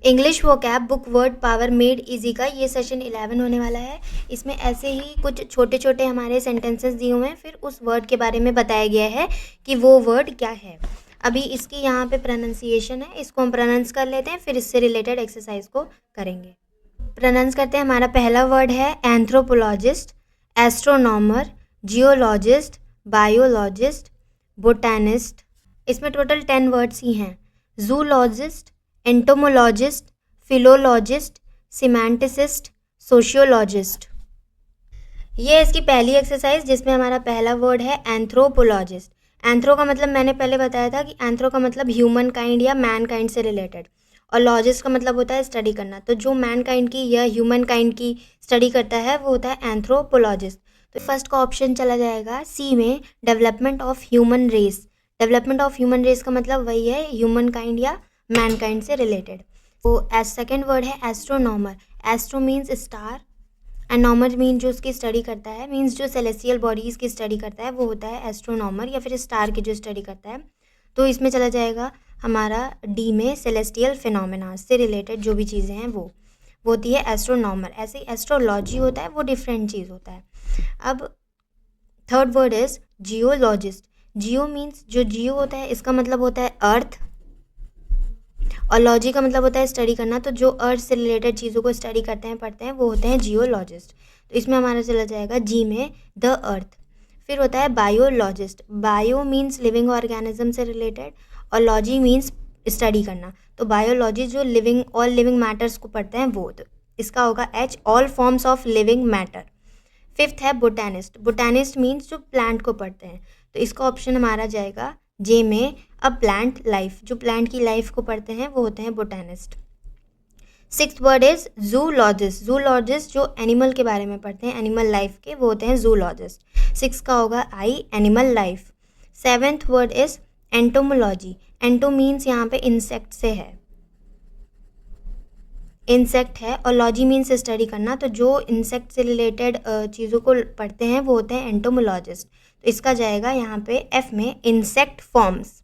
English vocab book word power made easy का ये session 11 होने वाला है। इसमें ऐसे ही कुछ छोटे छोटे हमारे सेंटेंसेस दिए हुए हैं, फिर उस वर्ड के बारे में बताया गया है कि वो वर्ड क्या है। अभी इसकी यहाँ पे प्रोनाउंसिएशन है, इसको हम प्रोनाउंस कर लेते हैं, फिर इससे रिलेटेड एक्सरसाइज को करेंगे। प्रोनाउंस करते हैं। हमारा पहला वर्ड है anthropologist, astronomer, geologist, biologist, botanist. इसमें टोटल 10 वर्ड्स ही हैं। Zoologist, entomologist, philologist, semanticist, sociologist. ये है इसकी पहली एक्सरसाइज, जिसमें हमारा पहला वर्ड है एंथ्रोपोलॉजिस्ट। एंथ्रो का मतलब मैंने पहले बताया था कि एंथ्रो का मतलब ह्यूमन काइंड या मैन काइंड से रिलेटेड, और लॉजिस्ट का मतलब होता है स्टडी करना। तो जो मैन काइंड की या ह्यूमन काइंड की स्टडी करता है वो होता है एंथ्रोपोलॉजिस्ट। तो फर्स्ट का ऑप्शन चला जाएगा सी में, development of human race. Development of human race का मतलब वही है ह्यूमन काइंड या मैन काइंड से रिलेटेड। तो एज सेकेंड वर्ड है astronomer. Astro means star, and nomer mean जो उसकी स्टडी करता है, मीन्स जो सेलेस्टियल बॉडीज़ की स्टडी करता है वो होता है एस्ट्रोनॉमर, या फिर स्टार की जो स्टडी करता है। तो इसमें चला जाएगा हमारा डी में, सेलेस्टियल फिनोमेना से रिलेटेड जो भी चीज़ें हैं वो होती है एस्ट्रोनॉमर। ऐसे ही एस्ट्रोलॉजी होता है, वो डिफरेंट चीज़ होता है। अब third word is geologist. Jio means जो जियो होता है इसका मतलब होता है अर्थ, और लॉजी का मतलब होता है स्टडी करना। तो जो अर्थ से रिलेटेड चीज़ों को स्टडी करते हैं, पढ़ते हैं, वो होते हैं जियोलॉजिस्ट। तो इसमें हमारा चला जाएगा जी में, द अर्थ। फिर होता है biologist. Bio means living organism से रिलेटेड, और लॉजी मीन्स स्टडी करना। तो बायोलॉजी जो लिविंग, ऑल लिविंग मैटर्स को पढ़ते हैं वो, तो इसका होगा H, all forms of living matter. Fifth है बोटैनिस्ट। बोटैनिस्ट मीन्स जो प्लांट को पढ़ते हैं, तो इसका ऑप्शन हमारा जाएगा जे में, अ प्लांट लाइफ। जो प्लांट की लाइफ को पढ़ते हैं वो होते हैं botanist. Sixth word is zoologist. Zoologist जो एनिमल के बारे में पढ़ते हैं, एनिमल लाइफ के, वो होते हैं जूलॉजिस्ट। सिक्स का होगा I, animal life. Seventh word is entomology. Ento means यहाँ पे इंसेक्ट से है, इंसेक्ट है, और लॉजी मीन्स स्टडी करना। तो जो इंसेक्ट से रिलेटेड चीज़ों को पढ़ते हैं वो होते हैं एंटोमोलॉजिस्ट। तो इसका जाएगा यहाँ पे एफ में, इंसेक्ट फॉर्म्स।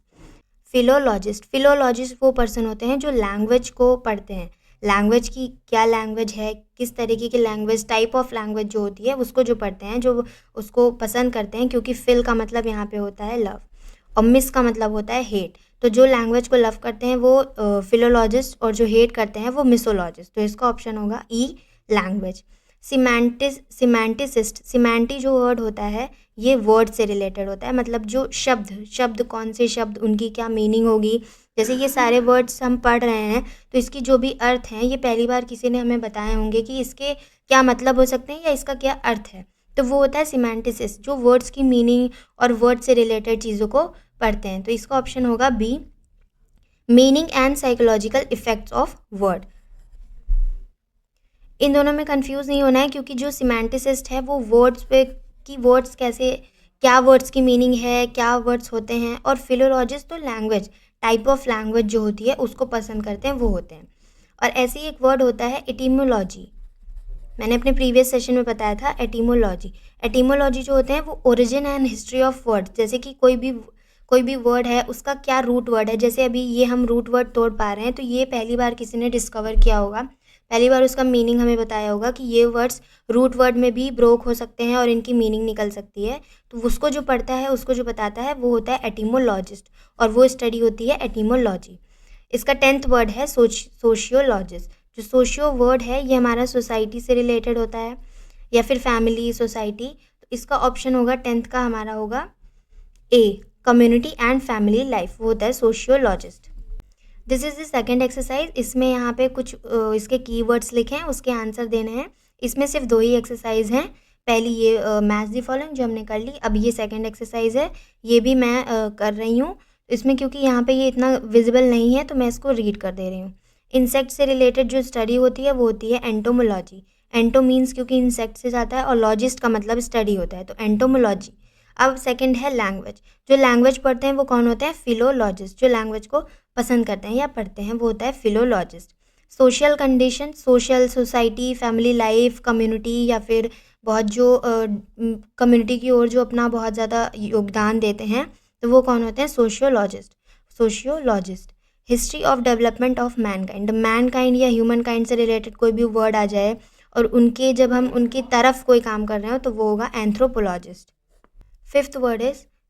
फिलोलॉजिस्ट। फिलोलॉजिस्ट वो पर्सन होते हैं जो लैंग्वेज को पढ़ते हैं। लैंग्वेज की क्या लैंग्वेज है, किस तरीके की लैंग्वेज, टाइप ऑफ लैंग्वेज जो होती है उसको जो पढ़ते हैं, जो उसको पसंद करते हैं, क्योंकि फिल का मतलब यहाँ पे होता है लव, और मिस का मतलब होता है हेट। तो जो लैंग्वेज को लव करते हैं वो फिलोलॉजिस्ट, और जो हेट करते हैं वो मिसोलॉजिस्ट। तो इसका ऑप्शन होगा ई, लैंग्वेज। सिमेंटिसिस्ट। सिमेंटी जो वर्ड होता है ये वर्ड से रिलेटेड होता है, मतलब जो शब्द कौन से शब्द, उनकी क्या मीनिंग होगी। जैसे ये सारे वर्ड्स हम पढ़ रहे हैं, तो इसकी जो भी अर्थ हैं ये पहली बार किसी ने हमें बताए होंगे कि इसके क्या मतलब हो सकते हैं या इसका क्या अर्थ है। तो वो होता है सिमेंटिसिस्ट, जो वर्ड्स की मीनिंग और वर्ड से रिलेटेड चीज़ों को पढ़ते हैं। तो इसका ऑप्शन होगा B, meaning and psychological effects of word. इन दोनों में कंफ्यूज नहीं होना है, क्योंकि जो सिमेंटिसिस्ट है वो वर्ड्स पे, कि वर्ड्स कैसे, क्या वर्ड्स की मीनिंग है, क्या वर्ड्स होते हैं, और फिलोलॉजिस्ट तो लैंग्वेज, टाइप ऑफ लैंग्वेज जो होती है उसको पसंद करते हैं, वो होते हैं। और ऐसे ही एक वर्ड होता है एटिमोलॉजी। मैंने अपने प्रीवियस सेशन में बताया था एटिमोलॉजी। एटिमोलॉजी जो होते हैं वो origin and history of word, जैसे कि कोई भी वर्ड है उसका क्या रूट वर्ड है। जैसे अभी ये हम रूट वर्ड तोड़ पा रहे हैं, तो ये पहली बार किसी ने डिस्कवर किया होगा, पहली बार उसका मीनिंग हमें बताया होगा कि ये वर्ड्स रूट वर्ड में भी ब्रोक हो सकते हैं और इनकी मीनिंग निकल सकती है। तो उसको जो पढ़ता है, उसको जो बताता है, वो होता है एटिमोलॉजिस्ट, और वो स्टडी होती है एटिमोलॉजी। इसका 10th वर्ड है सोशियोलॉजिस्ट। जो सोशियो वर्ड है ये हमारा सोसाइटी से रिलेटेड होता है, या फिर फैमिली, सोसाइटी। तो इसका ऑप्शन होगा 10th का हमारा होगा ए, कम्युनिटी एंड फैमिली लाइफ, वो होता है sociologist. This is the second exercise. इसमें यहाँ पे कुछ इसके कीवर्ड्स लिखे हैं, उसके आंसर देने हैं। इसमें सिर्फ 2 ही एक्सरसाइज हैं। पहली ये मैच द फॉलोइंग जो हमने कर ली, अब ये सेकेंड एक्सरसाइज है, ये भी मैं कर रही हूँ। इसमें क्योंकि यहाँ पे ये इतना विजिबल नहीं है तो मैं इसको रीड कर दे रही हूँ। इंसेक्ट से रिलेटेड जो स्टडी होती है वो होती है एंटोमोलॉजी। एंटो मीन्स क्योंकि इंसेक्ट से जाता है, और लॉजिस्ट का मतलब स्टडी होता है, तो एंटोमोलॉजी। अब सेकंड है लैंग्वेज। जो लैंग्वेज पढ़ते हैं वो कौन होते हैं? फिलोलॉजिस्ट। जो लैंग्वेज को पसंद करते हैं या पढ़ते हैं वो होता है philologist. Social condition, social, society, family life, community, या फिर बहुत जो कम्युनिटी की ओर जो अपना बहुत ज़्यादा योगदान देते हैं, तो वो कौन होते हैं? Sociologist. History of development of Mankind, Mankind या ह्यूमन काइंड से रिलेटेड कोई भी वर्ड आ जाए और उनके जब हम उनकी तरफ कोई काम कर रहे हो तो वो होगा एंथ्रोपोलॉजिस्ट।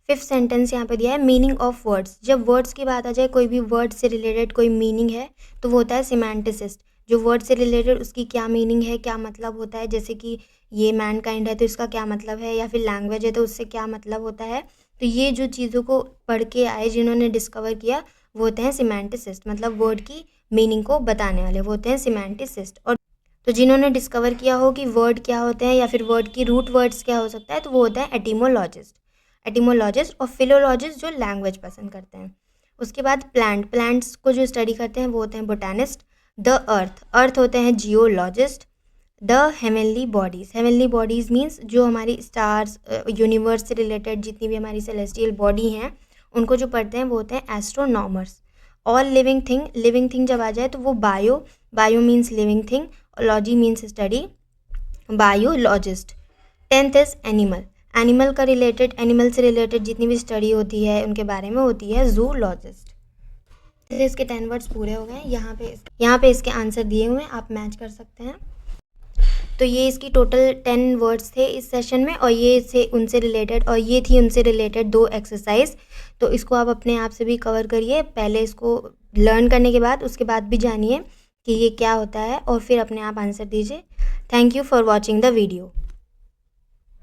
फिफ्थ सेंटेंस यहाँ पे दिया है मीनिंग ऑफ वर्ड्स। जब वर्ड्स की बात आ जाए, कोई भी वर्ड से रिलेटेड कोई मीनिंग है तो वो होता है सिमेंटिसिस्ट। जो वर्ड से रिलेटेड उसकी क्या मीनिंग है, क्या मतलब होता है, जैसे कि ये मैनकाइंड है तो इसका क्या मतलब है, या फिर लैंग्वेज है तो उससे क्या मतलब होता है, तो ये जो चीज़ों को पढ़ के आए, जिन्होंने डिस्कवर किया, वो होते हैं सिमेंटिसिस्ट। मतलब वर्ड की मीनिंग को बताने वाले वो होते हैं सिमेंटिसिस्ट। और तो जिन्होंने डिस्कवर किया हो कि वर्ड क्या होते हैं या फिर वर्ड की रूट वर्ड्स क्या हो सकता है, तो वो होता है एटिमोलॉजिस्ट और फिलोलॉजिस्ट जो लैंग्वेज पसंद करते हैं। उसके बाद प्लांट्स को जो स्टडी करते हैं वो होते हैं बोटानिस्ट। द अर्थ होते हैं geologist. The heavenly bodies means जो हमारी स्टार्स, यूनिवर्स से रिलेटेड जितनी भी हमारी सेलेस्टियल बॉडी हैं उनको जो पढ़ते हैं वो होते हैं एस्ट्रोनॉमर्स। ऑल लिविंग थिंग जब आ जाए तो वो bio means living thing, logy means study, biologist. 10th is animal से रिलेटेड जितनी भी स्टडी होती है उनके बारे में होती है जूलॉजिस्ट। इसके 10 वर्ड्स पूरे हो गए। यहाँ पे इसके आंसर दिए हुए हैं, आप मैच कर सकते हैं। तो ये इसकी टोटल 10 वर्ड्स थे इस सेशन में, और ये थी उनसे रिलेटेड 2 एक्सरसाइज। तो इसको आप अपने आप से भी कवर करिए, पहले इसको लर्न करने के बाद उसके बाद भी जानिए कि ये क्या होता है और फिर अपने आप आंसर दीजिए। Thank you for watching the video.